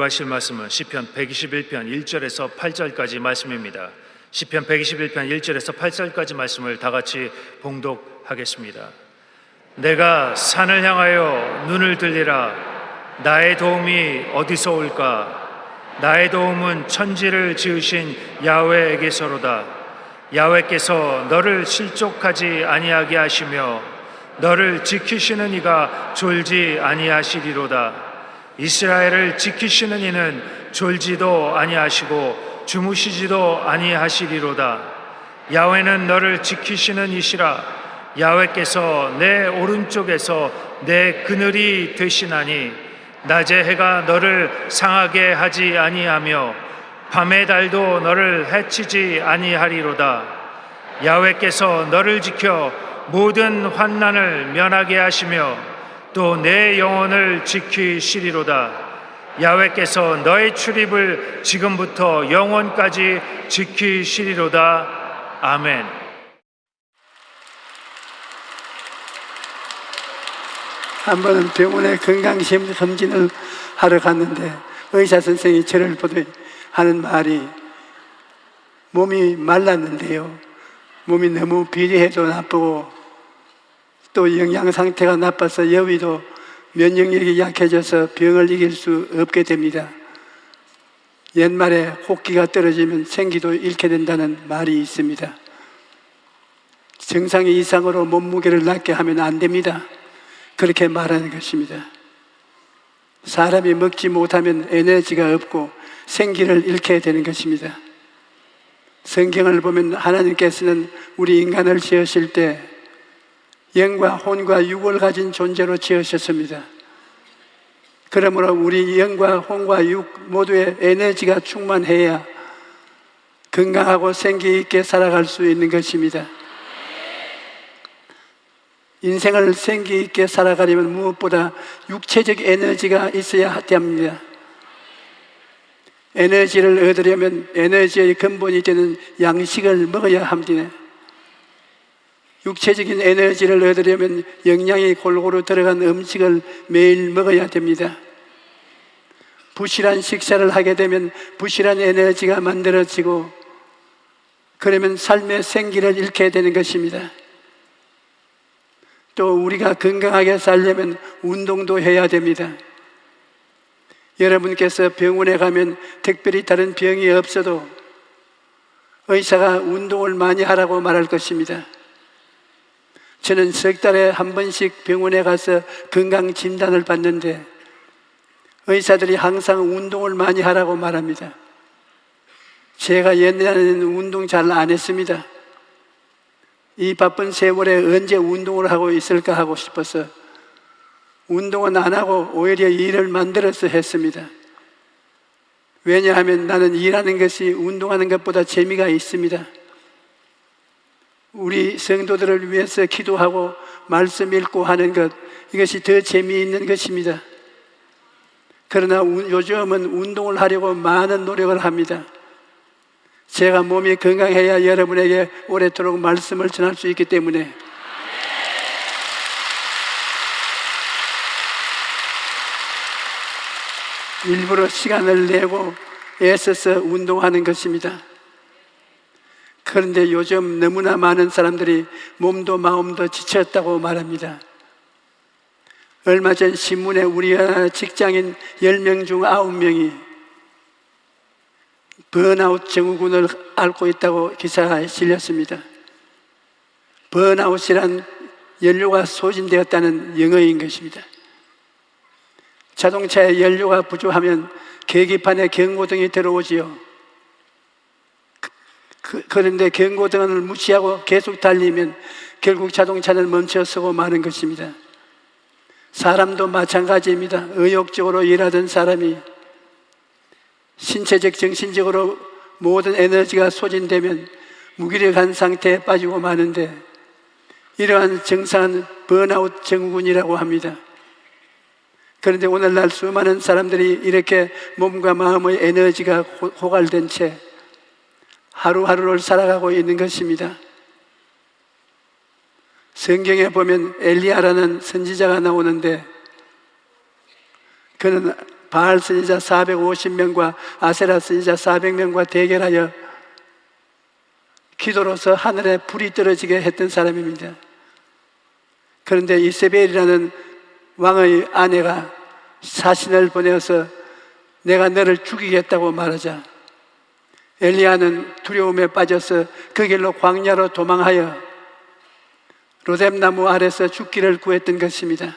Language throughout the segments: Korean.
기도하실 말씀은 시편 121편 1절에서 8절까지 말씀입니다. 시편 121편 1절에서 8절까지 말씀을 다 같이 봉독하겠습니다. 내가 산을 향하여 눈을 들리라. 나의 도움이 어디서 올까? 나의 도움은 천지를 지으신 야훼에게서로다. 야훼께서 너를 실족하지 아니하게 하시며 너를 지키시는 이가 졸지 아니하시리로다. 이스라엘을 지키시는 이는 졸지도 아니하시고 주무시지도 아니하시리로다. 야훼는 너를 지키시는 이시라. 야훼께서 내 오른쪽에서 내 그늘이 되시나니 낮의 해가 너를 상하게 하지 아니하며 밤의 달도 너를 해치지 아니하리로다. 야훼께서 너를 지켜 모든 환난을 면하게 하시며 또 내 영혼을 지키시리로다. 야훼께서 너의 출입을 지금부터 영원까지 지키시리로다. 아멘. 한 번은 병원에 건강검진을 하러 갔는데 의사 선생님이 저를 보더니 하는 말이 몸이 말랐는데요, 몸이 너무 비리해도 나쁘고 또 영양 상태가 나빠서 여위도 면역력이 약해져서 병을 이길 수 없게 됩니다. 옛말에 호기가 떨어지면 생기도 잃게 된다는 말이 있습니다. 정상 이상으로 몸무게를 낮게 하면 안 됩니다. 그렇게 말하는 것입니다. 사람이 먹지 못하면 에너지가 없고 생기를 잃게 되는 것입니다. 성경을 보면 하나님께서는 우리 인간을 지으실 때 영과 혼과 육을 가진 존재로 지으셨습니다. 그러므로 우리 영과 혼과 육 모두의 에너지가 충만해야 건강하고 생기 있게 살아갈 수 있는 것입니다. 인생을 생기 있게 살아가려면 무엇보다 육체적 에너지가 있어야 합니다. 에너지를 얻으려면 에너지의 근본이 되는 양식을 먹어야 합니다. 육체적인 에너지를 얻으려면 영양이 골고루 들어간 음식을 매일 먹어야 됩니다. 부실한 식사를 하게 되면 부실한 에너지가 만들어지고 그러면 삶의 생기를 잃게 되는 것입니다. 또 우리가 건강하게 살려면 운동도 해야 됩니다. 여러분께서 병원에 가면 특별히 다른 병이 없어도 의사가 운동을 많이 하라고 말할 것입니다. 저는 석 달에 한 번씩 병원에 가서 건강 진단을 받는데 의사들이 항상 운동을 많이 하라고 말합니다. 제가 옛날에는 운동 잘 안 했습니다. 이 바쁜 세월에 언제 운동을 하고 있을까 하고 싶어서 운동은 안 하고 오히려 일을 만들어서 했습니다. 왜냐하면 나는 일하는 것이 운동하는 것보다 재미가 있습니다. 우리 성도들을 위해서 기도하고 말씀 읽고 하는 것, 이것이 더 재미있는 것입니다. 그러나 요즘은 운동을 하려고 많은 노력을 합니다. 제가 몸이 건강해야 여러분에게 오래도록 말씀을 전할 수 있기 때문에 일부러 시간을 내고 애써서 운동하는 것입니다. 그런데 요즘 너무나 많은 사람들이 몸도 마음도 지쳤다고 말합니다. 얼마 전 신문에 우리나라 직장인 10명 중 9명이 번아웃 증후군을 앓고 있다고 기사가 실렸습니다. 번아웃이란 연료가 소진되었다는 영어인 것입니다. 자동차에 연료가 부족하면 계기판에 경고등이 들어오지요. 그런데 경고등을 무시하고 계속 달리면 결국 자동차는 멈춰서고 마는 것입니다. 사람도 마찬가지입니다. 의욕적으로 일하던 사람이 신체적, 정신적으로 모든 에너지가 소진되면 무기력한 상태에 빠지고 마는데 이러한 증상은 번아웃 증후군이라고 합니다. 그런데 오늘날 수많은 사람들이 이렇게 몸과 마음의 에너지가 고갈된 채 하루하루를 살아가고 있는 것입니다. 성경에 보면 엘리야라는 선지자가 나오는데 그는 바알 선지자 450명과 아세라 선지자 400명과 대결하여 기도로서 하늘에 불이 떨어지게 했던 사람입니다. 그런데 이세벨이라는 왕의 아내가 사신을 보내어서 내가 너를 죽이겠다고 말하자 엘리야는 두려움에 빠져서 그 길로 광야로 도망하여 로뎀나무 아래서 죽기를 구했던 것입니다.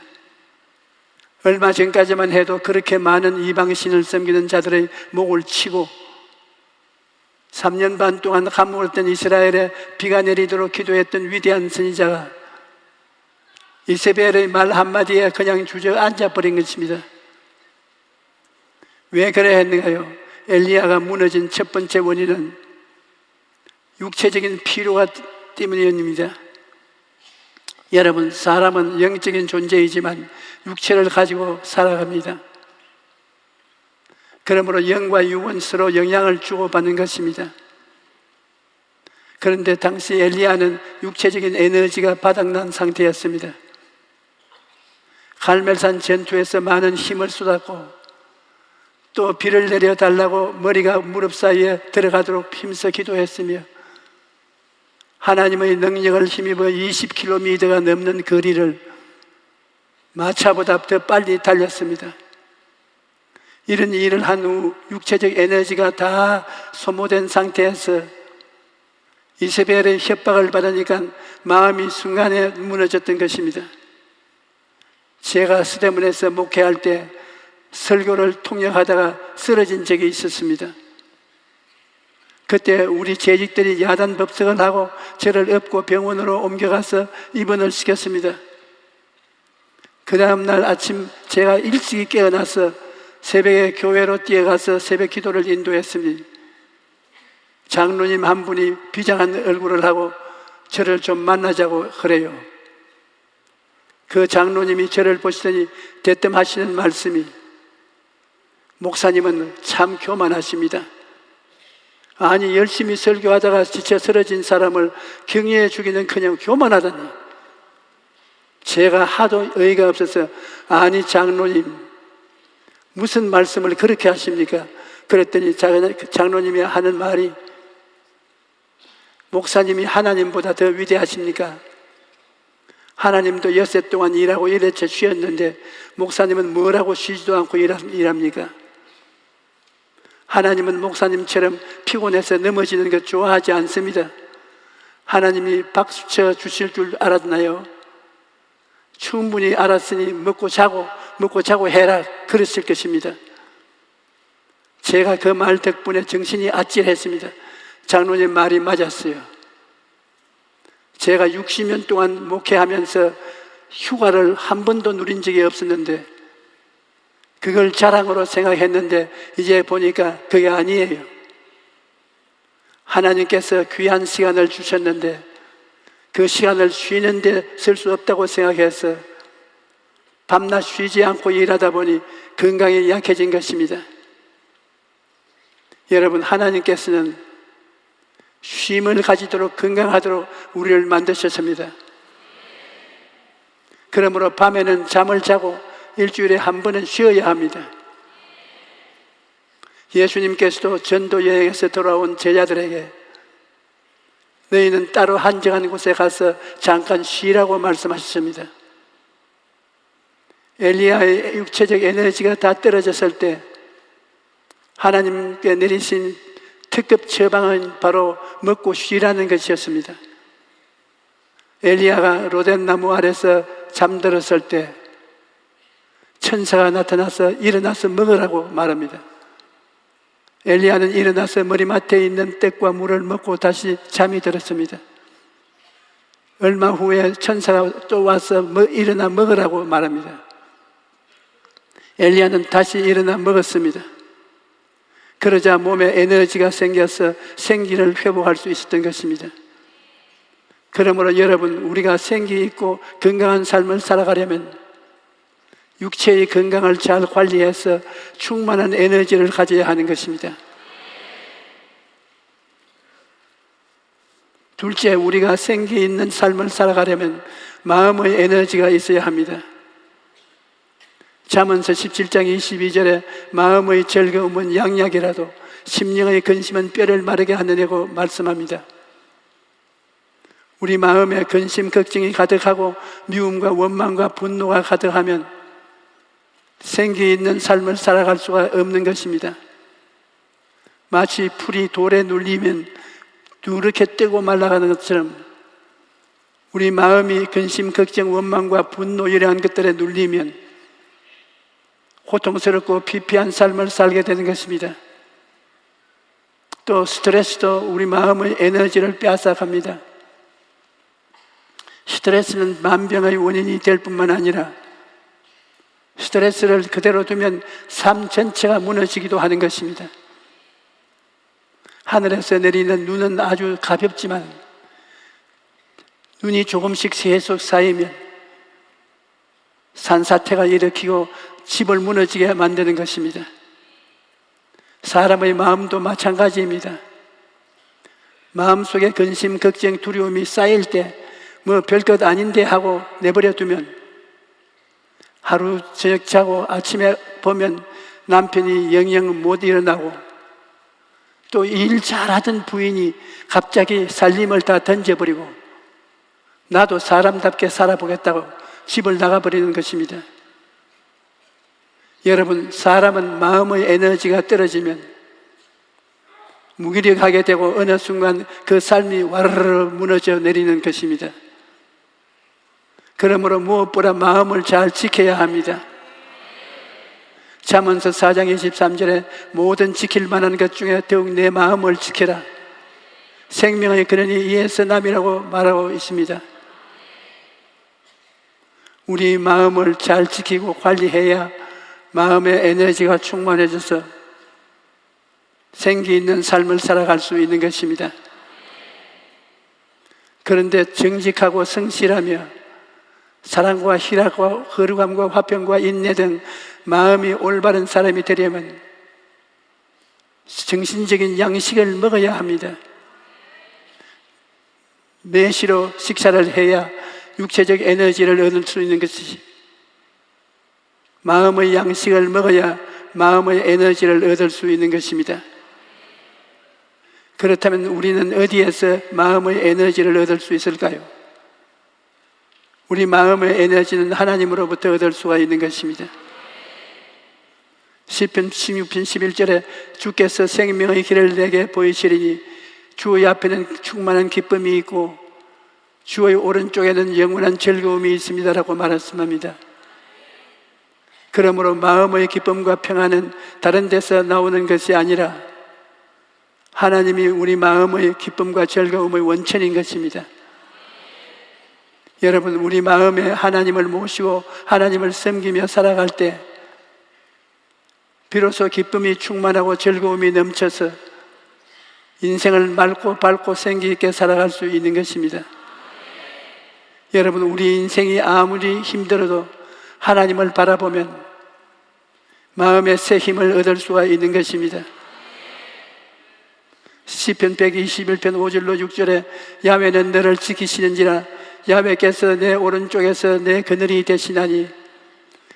얼마 전까지만 해도 그렇게 많은 이방신을 섬기는 자들의 목을 치고 3년 반 동안 감옥을 던 이스라엘에 비가 내리도록 기도했던 위대한 선지자가 이세벨의 말 한마디에 그냥 주저앉아 버린 것입니다. 왜 그래 했는가요? 엘리야가 무너진 첫 번째 원인은 육체적인 피로가 때문이었습니다. 여러분, 사람은 영적인 존재이지만 육체를 가지고 살아갑니다. 그러므로 영과 육은 서로 영향을 주고받는 것입니다. 그런데 당시 엘리야는 육체적인 에너지가 바닥난 상태였습니다. 갈멜산 전투에서 많은 힘을 쏟았고 또 비를 내려달라고 머리가 무릎 사이에 들어가도록 힘써 기도했으며 하나님의 능력을 힘입어 20km가 넘는 거리를 마차보다 더 빨리 달렸습니다. 이런 일을 한 후 육체적 에너지가 다 소모된 상태에서 이세벨의 협박을 받으니까 마음이 순간에 무너졌던 것입니다. 제가 서대문에서 목회할 때 설교를 통역하다가 쓰러진 적이 있었습니다. 그때 우리 재직들이 야단 법석을 하고 저를 업고 병원으로 옮겨가서 입원을 시켰습니다. 그 다음날 아침 제가 일찍 깨어나서 새벽에 교회로 뛰어가서 새벽 기도를 인도했습니다. 장로님 한 분이 비장한 얼굴을 하고 저를 좀 만나자고 그래요. 그 장로님이 저를 보시더니 대뜸 하시는 말씀이 목사님은 참 교만하십니다. 아니 열심히 설교하다가 지쳐 쓰러진 사람을 격려해 주기는커녕 교만하다니. 제가 하도 어이가 없어서 아니 장로님 무슨 말씀을 그렇게 하십니까? 그랬더니 장로님이 하는 말이 목사님이 하나님보다 더 위대하십니까? 하나님도 엿새 동안 일하고 일회째 쉬었는데 목사님은 뭐라고 쉬지도 않고 일합니까? 하나님은 목사님처럼 피곤해서 넘어지는 것 좋아하지 않습니다. 하나님이 박수쳐 주실 줄 알았나요? 충분히 알았으니 먹고 자고 해라 그랬을 것입니다. 제가 그 말 덕분에 정신이 아찔했습니다. 장로님 말이 맞았어요. 제가 60년 동안 목회하면서 휴가를 한 번도 누린 적이 없었는데 그걸 자랑으로 생각했는데 이제 보니까 그게 아니에요. 하나님께서 귀한 시간을 주셨는데 그 시간을 쉬는데 쓸 수 없다고 생각해서 밤낮 쉬지 않고 일하다 보니 건강이 약해진 것입니다. 여러분, 하나님께서는 쉼을 가지도록 건강하도록 우리를 만드셨습니다. 그러므로 밤에는 잠을 자고 일주일에 한 번은 쉬어야 합니다. 예수님께서도 전도 여행에서 돌아온 제자들에게 너희는 따로 한적한 곳에 가서 잠깐 쉬라고 말씀하셨습니다. 엘리야의 육체적 에너지가 다 떨어졌을 때 하나님께 내리신 특급 처방은 바로 먹고 쉬라는 것이었습니다. 엘리야가 로뎀나무 아래서 잠들었을 때 천사가 나타나서 일어나서 먹으라고 말합니다. 엘리야는 일어나서 머리맡에 있는 떡과 물을 먹고 다시 잠이 들었습니다. 얼마 후에 천사가 또 와서 일어나 먹으라고 말합니다. 엘리야는 다시 일어나 먹었습니다. 그러자 몸에 에너지가 생겨서 생기를 회복할 수 있었던 것입니다. 그러므로 여러분, 우리가 생기 있고 건강한 삶을 살아가려면 육체의 건강을 잘 관리해서 충만한 에너지를 가져야 하는 것입니다. 둘째, 우리가 생기 있는 삶을 살아가려면 마음의 에너지가 있어야 합니다. 잠언서 17장 22절에 마음의 즐거움은 양약이라도 심령의 근심은 뼈를 마르게 하느냐고 말씀합니다. 우리 마음에 근심, 걱정이 가득하고 미움과 원망과 분노가 가득하면 생기 있는 삶을 살아갈 수가 없는 것입니다. 마치 풀이 돌에 눌리면 누렇게 뜨고 말라가는 것처럼 우리 마음이 근심, 걱정, 원망과 분노 이러한 것들에 눌리면 고통스럽고 피폐한 삶을 살게 되는 것입니다. 또 스트레스도 우리 마음의 에너지를 빼앗아갑니다. 스트레스는 만병의 원인이 될 뿐만 아니라 스트레스를 그대로 두면 삶 전체가 무너지기도 하는 것입니다. 하늘에서 내리는 눈은 아주 가볍지만 눈이 조금씩 계속 쌓이면 산사태가 일으키고 집을 무너지게 만드는 것입니다. 사람의 마음도 마찬가지입니다. 마음속에 근심, 걱정, 두려움이 쌓일 때 뭐 별것 아닌데 하고 내버려 두면 하루 저녁 자고 아침에 보면 남편이 영영 못 일어나고 또 일 잘하던 부인이 갑자기 살림을 다 던져버리고 나도 사람답게 살아보겠다고 집을 나가버리는 것입니다. 여러분, 사람은 마음의 에너지가 떨어지면 무기력하게 되고 어느 순간 그 삶이 와르르 무너져 내리는 것입니다. 그러므로 무엇보다 마음을 잘 지켜야 합니다. 잠언서 4장 23절에 모든 지킬 만한 것 중에 더욱 내 마음을 지켜라. 생명의 근원이 이에서 남이라고 말하고 있습니다. 우리 마음을 잘 지키고 관리해야 마음의 에너지가 충만해져서 생기 있는 삶을 살아갈 수 있는 것입니다. 그런데 정직하고 성실하며 사랑과 희락과 거룩함과 화평과 인내 등 마음이 올바른 사람이 되려면 정신적인 양식을 먹어야 합니다. 매시로 식사를 해야 육체적 에너지를 얻을 수 있는 것이지 마음의 양식을 먹어야 마음의 에너지를 얻을 수 있는 것입니다. 그렇다면 우리는 어디에서 마음의 에너지를 얻을 수 있을까요? 우리 마음의 에너지는 하나님으로부터 얻을 수가 있는 것입니다. 시편 16편 11절에 주께서 생명의 길을 내게 보이시리니 주의 앞에는 충만한 기쁨이 있고 주의 오른쪽에는 영원한 즐거움이 있습니다라고 말씀합니다. 그러므로 마음의 기쁨과 평안은 다른 데서 나오는 것이 아니라 하나님이 우리 마음의 기쁨과 즐거움의 원천인 것입니다. 여러분, 우리 마음에 하나님을 모시고 하나님을 섬기며 살아갈 때 비로소 기쁨이 충만하고 즐거움이 넘쳐서 인생을 맑고 밝고 생기 있게 살아갈 수 있는 것입니다. 여러분, 우리 인생이 아무리 힘들어도 하나님을 바라보면 마음에 새 힘을 얻을 수가 있는 것입니다. 시편 121편 5절로 6절에 야훼는 너를 지키시는지라 야훼께서 내 오른쪽에서 내 그늘이 되시나니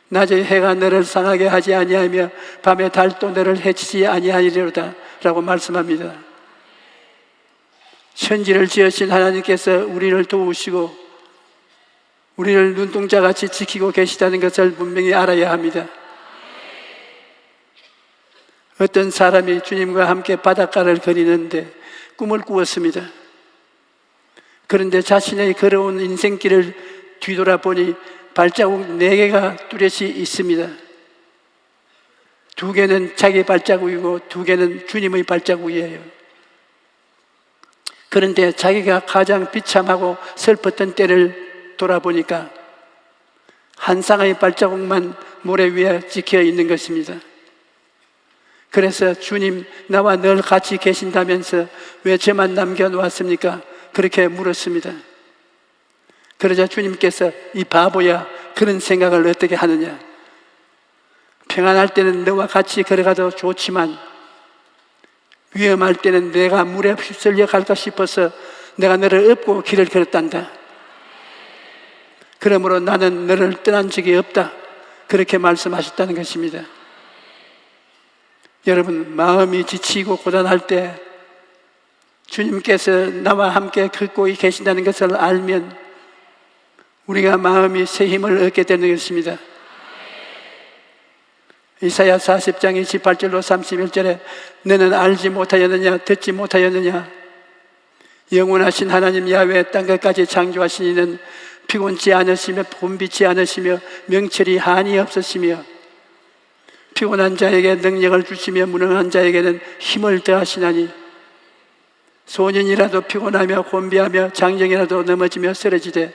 낮에 해가 너를 상하게 하지 아니하며 밤에 달도 너를 해치지 아니하리로다 라고 말씀합니다. 천지를 지으신 하나님께서 우리를 도우시고 우리를 눈동자같이 지키고 계시다는 것을 분명히 알아야 합니다. 어떤 사람이 주님과 함께 바닷가를 거니는데 꿈을 꾸었습니다. 그런데 자신의 걸어온 인생길을 뒤돌아보니 발자국 4개가 뚜렷이 있습니다. 2개는 자기 발자국이고 2개는 주님의 발자국이에요. 그런데 자기가 가장 비참하고 슬펐던 때를 돌아보니까 한 쌍의 발자국만 모래 위에 찍혀 있는 것입니다. 그래서 주님, 나와 늘 같이 계신다면서 왜 저만 남겨놓았습니까? 그렇게 물었습니다. 그러자 주님께서 이 바보야, 그런 생각을 어떻게 하느냐? 평안할 때는 너와 같이 걸어가도 좋지만 위험할 때는 내가 물에 휩쓸려 갈까 싶어서 내가 너를 업고 길을 걸었단다. 그러므로 나는 너를 떠난 적이 없다. 그렇게 말씀하셨다는 것입니다. 여러분, 마음이 지치고 고단할 때 주님께서 나와 함께 걷고 계신다는 것을 알면 우리가 마음이 새 힘을 얻게 되는 것입니다. 이사야 40장 28절로 31절에 너는 알지 못하였느냐 듣지 못하였느냐 영원하신 하나님 야훼 땅끝까지 창조하신 이는 피곤치 않으시며 봄비치 않으시며 명철이 한이 없으시며 피곤한 자에게 능력을 주시며 무능한 자에게는 힘을 더하시나니 소년이라도 피곤하며 곤비하며 장정이라도 넘어지며 쓰러지되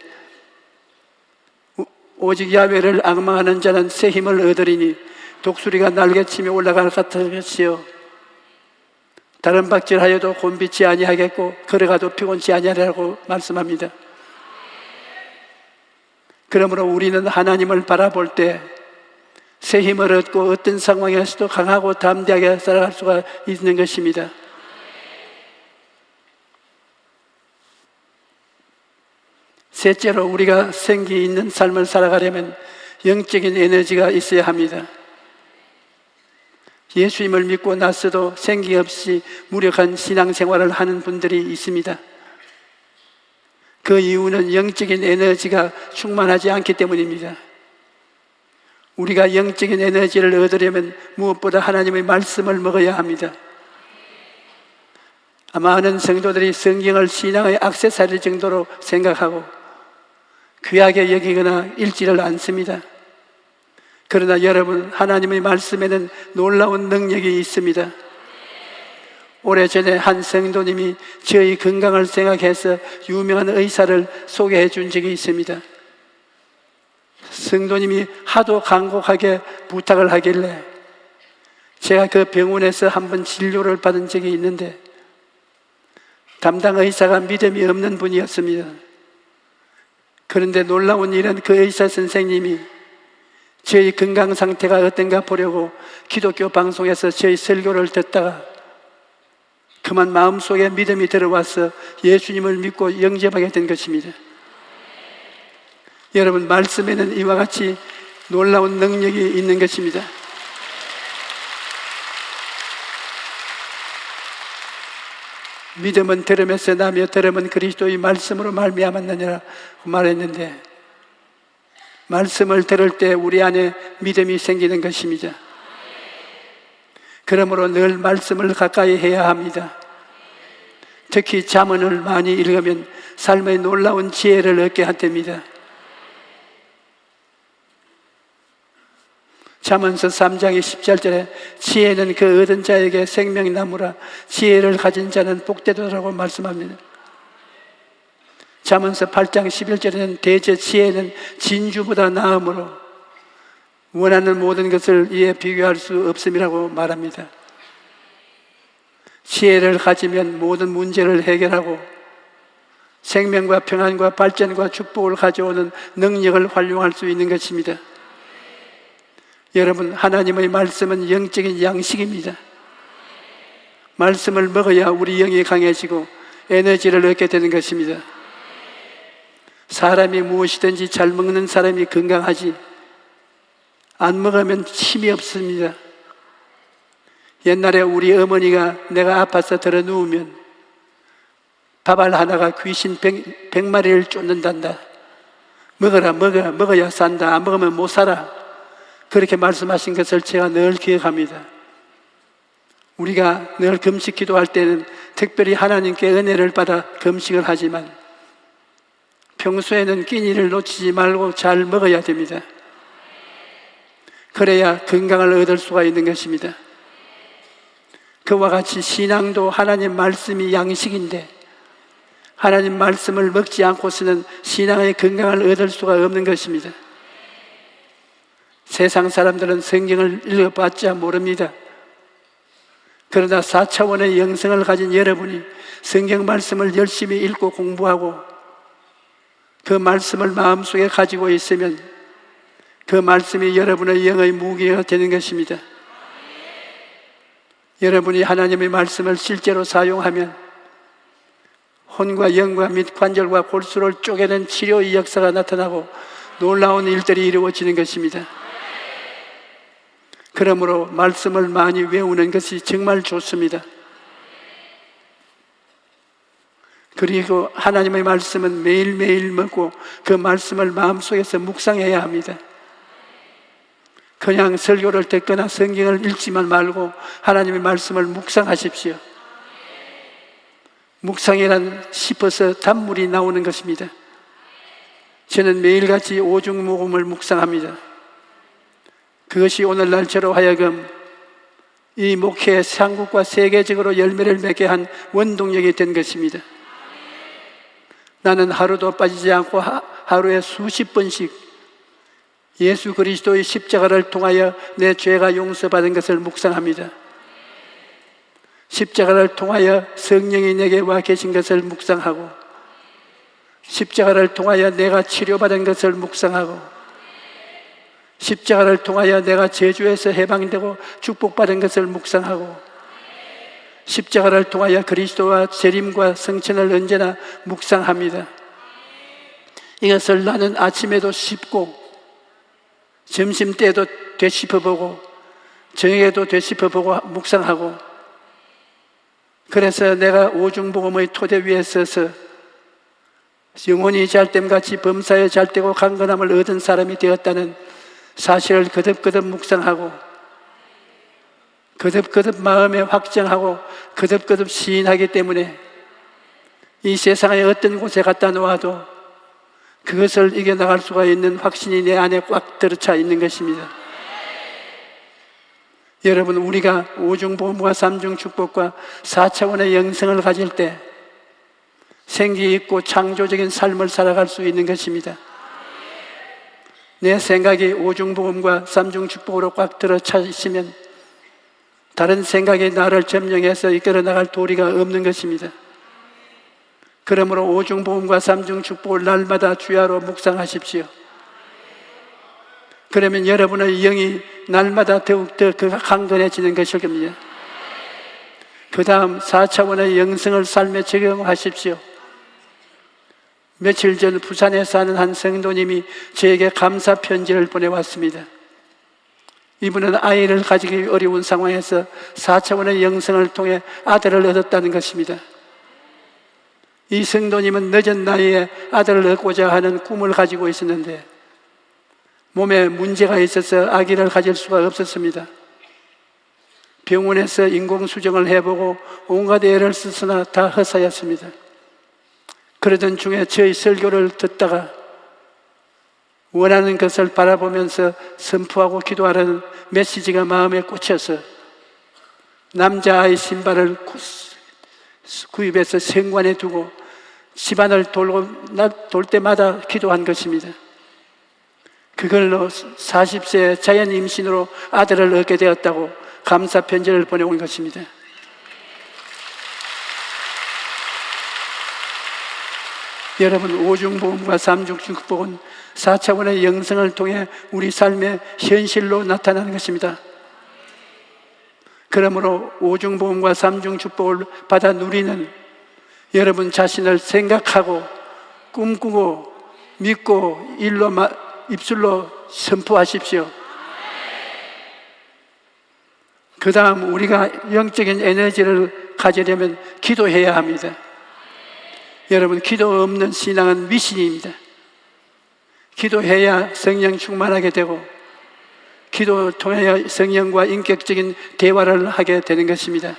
오직 야훼를 앙망하는 자는 새 힘을 얻으리니 독수리가 날개치며 올라갈 같으시요 다른 박질하여도 곤비치 아니하겠고 걸어가도 피곤치 아니하리라고 말씀합니다. 그러므로 우리는 하나님을 바라볼 때 새 힘을 얻고 어떤 상황에서도 강하고 담대하게 살아갈 수가 있는 것입니다. 셋째로 우리가 생기 있는 삶을 살아가려면 영적인 에너지가 있어야 합니다. 예수님을 믿고 나서도 생기 없이 무력한 신앙생활을 하는 분들이 있습니다. 그 이유는 영적인 에너지가 충만하지 않기 때문입니다. 우리가 영적인 에너지를 얻으려면 무엇보다 하나님의 말씀을 먹어야 합니다. 많은 성도들이 성경을 신앙의 액세서리 정도로 생각하고 귀하게 여기거나 읽지를 않습니다. 그러나 여러분, 하나님의 말씀에는 놀라운 능력이 있습니다. 오래전에 한 성도님이 저희 건강을 생각해서 유명한 의사를 소개해 준 적이 있습니다. 성도님이 하도 간곡하게 부탁을 하길래 제가 그 병원에서 한번 진료를 받은 적이 있는데 담당 의사가 믿음이 없는 분이었습니다. 그런데 놀라운 일은 그 의사 선생님이 저희 건강 상태가 어떤가 보려고 기독교 방송에서 저희 설교를 듣다가 그만 마음속에 믿음이 들어와서 예수님을 믿고 영접하게 된 것입니다. 여러분, 말씀에는 이와 같이 놀라운 능력이 있는 것입니다. 믿음은 들음에서 나며 들음은 그리스도의 말씀으로 말미암았느니라 말했는데 말씀을 들을 때 우리 안에 믿음이 생기는 것입니다. 그러므로 늘 말씀을 가까이 해야 합니다. 특히 잠언을 많이 읽으면 삶의 놀라운 지혜를 얻게 한답니다. 잠언서 3장 17절에 지혜는 그 얻은 자에게 생명나무라 지혜를 가진 자는 복되더라고 말씀합니다. 잠언서 8장 11절에는 대저 지혜는 진주보다 나음으로 원하는 모든 것을 이에 비교할 수 없음이라고 말합니다. 지혜를 가지면 모든 문제를 해결하고 생명과 평안과 발전과 축복을 가져오는 능력을 활용할 수 있는 것입니다. 여러분, 하나님의 말씀은 영적인 양식입니다. 말씀을 먹어야 우리 영이 강해지고 에너지를 얻게 되는 것입니다. 사람이 무엇이든지 잘 먹는 사람이 건강하지 안 먹으면 힘이 없습니다. 옛날에 우리 어머니가 내가 아파서 들어 누우면 밥알 하나가 귀신 100마리를 쫓는단다. 먹어야 산다. 안 먹으면 못 살아. 그렇게 말씀하신 것을 제가 늘 기억합니다. 우리가 늘 금식 기도할 때는 특별히 하나님께 은혜를 받아 금식을 하지만 평소에는 끼니를 놓치지 말고 잘 먹어야 됩니다. 그래야 건강을 얻을 수가 있는 것입니다. 그와 같이 신앙도 하나님 말씀이 양식인데 하나님 말씀을 먹지 않고서는 신앙의 건강을 얻을 수가 없는 것입니다. 세상 사람들은 성경을 읽어봤자 모릅니다. 그러나 4차원의 영성을 가진 여러분이 성경 말씀을 열심히 읽고 공부하고 그 말씀을 마음속에 가지고 있으면 그 말씀이 여러분의 영의 무기가 되는 것입니다. 여러분이 하나님의 말씀을 실제로 사용하면 혼과 영과 및 관절과 골수를 쪼개는 치료의 역사가 나타나고 놀라운 일들이 이루어지는 것입니다. 그러므로 말씀을 많이 외우는 것이 정말 좋습니다. 그리고 하나님의 말씀은 매일매일 먹고 그 말씀을 마음속에서 묵상해야 합니다. 그냥 설교를 듣거나 성경을 읽지만 말고 하나님의 말씀을 묵상하십시오. 묵상이란 씹어서 단물이 나오는 것입니다. 저는 매일같이 오죽목음을 묵상합니다. 그것이 오늘날 저로 하여금 이 목회에 한국과 세계적으로 열매를 맺게 한 원동력이 된 것입니다. 나는 하루도 빠지지 않고 하루에 수십 번씩 예수 그리스도의 십자가를 통하여 내 죄가 용서받은 것을 묵상합니다. 십자가를 통하여 성령이 내게 와 계신 것을 묵상하고, 십자가를 통하여 내가 치료받은 것을 묵상하고, 십자가를 통하여 내가 저주에서 해방되고 축복받은 것을 묵상하고, 십자가를 통하여 그리스도와 재림과 성천을 언제나 묵상합니다. 이것을 나는 아침에도 씹고 점심때도 되짚어보고 저녁에도 되짚어보고 묵상하고, 그래서 내가 오중복음의 토대 위에 서서 영혼이 잘됨같이 범사에 잘되고 강건함을 얻은 사람이 되었다는 사실을 거듭거듭 묵상하고, 거듭거듭 마음에 확정하고 거듭거듭 시인하기 때문에 이 세상의 어떤 곳에 갖다 놓아도 그것을 이겨나갈 수가 있는 확신이 내 안에 꽉 들어차 있는 것입니다. 여러분, 우리가 오중복음과 삼중축복과 4차원의 영성을 가질 때 생기 있고 창조적인 삶을 살아갈 수 있는 것입니다. 내 생각이 오중복음과 삼중축복으로 꽉 들어차 있으면 다른 생각이 나를 점령해서 이끌어 나갈 도리가 없는 것입니다. 그러므로 오중복음과 삼중축복을 날마다 주야로 묵상하십시오. 그러면 여러분의 영이 날마다 더욱더 강건해지는 것일 겁니다. 그 다음 4차원의 영성을 삶에 적용하십시오. 며칠 전 부산에 사는 한 성도님이 저에게 감사 편지를 보내왔습니다. 이분은 아이를 가지기 어려운 상황에서 4차원의 영성을 통해 아들을 얻었다는 것입니다. 이 성도님은 늦은 나이에 아들을 얻고자 하는 꿈을 가지고 있었는데 몸에 문제가 있어서 아기를 가질 수가 없었습니다. 병원에서 인공수정을 해보고 온갖 애를 쓰으나 다 허사였습니다. 그러던 중에 저희 설교를 듣다가 원하는 것을 바라보면서 선포하고 기도하라는 메시지가 마음에 꽂혀서 남자아이 신발을 구입해서 생관에 두고 집안을 돌 때마다 기도한 것입니다. 그걸로 40세 자연 임신으로 아들을 얻게 되었다고 감사 편지를 보내온 것입니다. 여러분, 오중복음과 삼중축복은 4차원의 영성을 통해 우리 삶의 현실로 나타나는 것입니다. 그러므로 오중복음과 삼중축복을 받아 누리는 여러분 자신을 생각하고 꿈꾸고 믿고 입술로 선포하십시오. 그 다음 우리가 영적인 에너지를 가지려면 기도해야 합니다. 여러분, 기도 없는 신앙은 미신입니다. 기도해야 성령 충만하게 되고 기도를 통하여 성령과 인격적인 대화를 하게 되는 것입니다.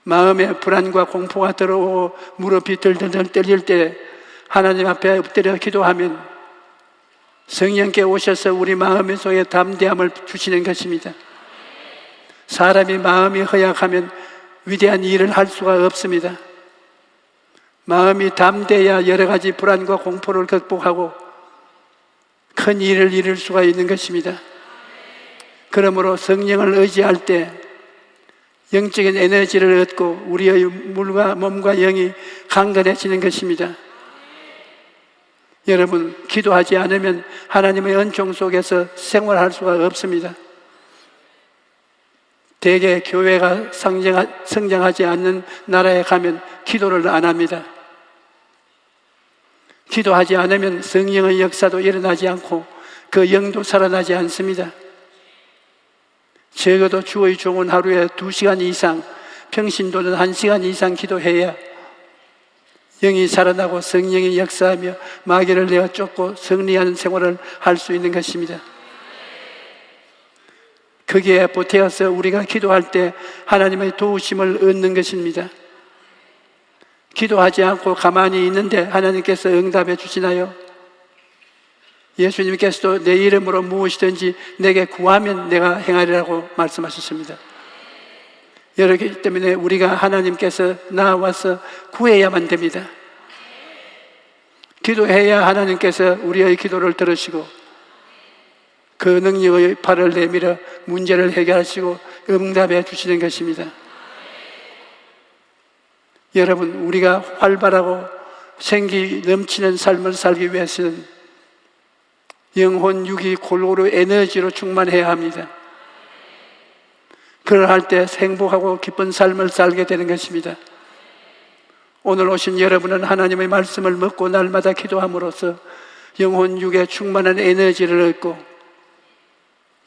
마음에 불안과 공포가 들어오고 무릎이 들들들 떨릴 때 하나님 앞에 엎드려 기도하면 성령께 오셔서 우리 마음 속에 담대함을 주시는 것입니다. 사람이 마음이 허약하면 위대한 일을 할 수가 없습니다. 마음이 담대해야 여러 가지 불안과 공포를 극복하고 큰 일을 이룰 수가 있는 것입니다. 그러므로 성령을 의지할 때 영적인 에너지를 얻고 우리의 물과 몸과 영이 강건해지는 것입니다. 여러분, 기도하지 않으면 하나님의 은총 속에서 생활할 수가 없습니다. 대개 교회가 성장하지 않는 나라에 가면 기도를 안 합니다. 기도하지 않으면 성령의 역사도 일어나지 않고 그 영도 살아나지 않습니다. 적어도 주의 종은 하루에 2시간 이상, 평신도는 1시간 이상 기도해야 영이 살아나고 성령이 역사하며 마귀를 내어 쫓고 승리하는 생활을 할 수 있는 것입니다. 거기에 보태어서 우리가 기도할 때 하나님의 도우심을 얻는 것입니다. 기도하지 않고 가만히 있는데 하나님께서 응답해 주시나요? 예수님께서도 내 이름으로 무엇이든지 내게 구하면 내가 행하리라고 말씀하셨습니다. 그렇기 때문에 우리가 하나님께서 나와서 구해야만 됩니다. 기도해야 하나님께서 우리의 기도를 들으시고 그 능력의 팔을 내밀어 문제를 해결하시고 응답해 주시는 것입니다. 여러분, 우리가 활발하고 생기 넘치는 삶을 살기 위해서는 영혼, 육이 골고루 에너지로 충만해야 합니다. 그러할 때 행복하고 기쁜 삶을 살게 되는 것입니다. 오늘 오신 여러분은 하나님의 말씀을 먹고 날마다 기도함으로써 영혼, 육에 충만한 에너지를 얻고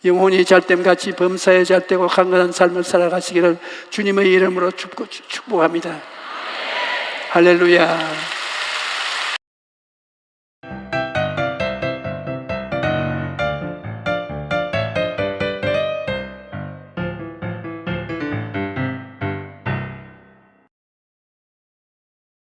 영혼이 잘됨같이 범사에 잘되고 강건한 삶을 살아가시기를 주님의 이름으로 축복합니다. 할렐루야.